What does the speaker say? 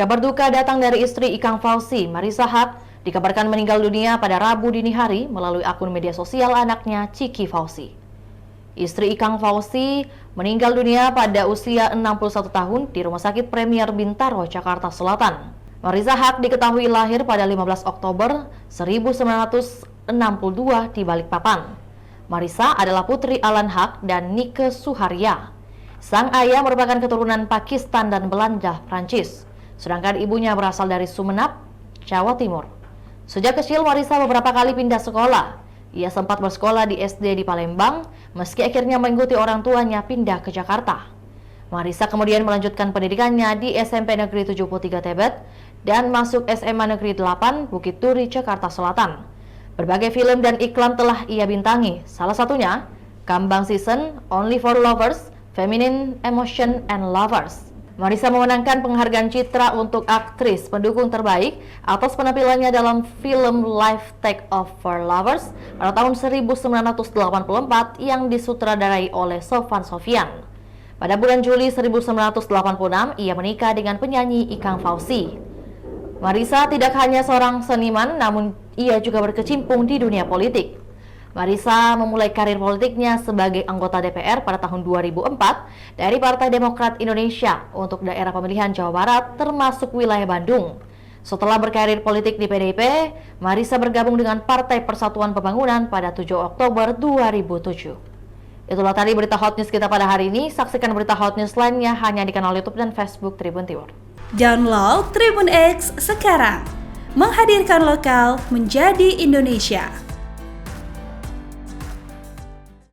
Kabar duka datang dari istri Ikang Fauzi, Marissa Haque, dikabarkan meninggal dunia pada Rabu dini hari melalui akun media sosial anaknya, Ciki Fauzi. Istri Ikang Fauzi meninggal dunia pada usia 61 tahun di Rumah Sakit Premier Bintaro, Jakarta Selatan. Marissa Haque diketahui lahir pada 15 Oktober 1962 di Balikpapan. Marissa adalah putri Alan Haque dan Nike Suharya. Sang ayah merupakan keturunan Pakistan dan Belanda Prancis, sedangkan ibunya berasal dari Sumeneb, Jawa Timur. Sejak kecil, Marissa beberapa kali pindah sekolah. Ia sempat bersekolah di SD di Palembang, meski akhirnya mengikuti orang tuanya pindah ke Jakarta. Marissa kemudian melanjutkan pendidikannya di SMP Negeri 73 Tebet dan masuk SMA Negeri 8 Bukit Duri, Jakarta Selatan. Berbagai film dan iklan telah ia bintangi, salah satunya Kambang Season, Only for Lovers, Feminine Emotion and Lovers. Marissa memenangkan penghargaan Citra untuk aktris pendukung terbaik atas penampilannya dalam film Life Take Off for Lovers pada tahun 1984 yang disutradarai oleh Sofan Sofyan. Pada bulan Juli 1986, ia menikah dengan penyanyi Ikang Fauzi. Marissa tidak hanya seorang seniman, namun ia juga berkecimpung di dunia politik. Marissa memulai karir politiknya sebagai anggota DPR pada tahun 2004 dari Partai Demokrat Indonesia untuk daerah pemilihan Jawa Barat termasuk wilayah Bandung. Setelah berkarir politik di PDIP, Marissa bergabung dengan Partai Persatuan Pembangunan pada 7 Oktober 2007. Itulah tadi berita hot news kita pada hari ini. Saksikan berita hot news lainnya hanya di kanal YouTube dan Facebook Tribun Timur. Download Tribun X sekarang, menghadirkan lokal menjadi Indonesia.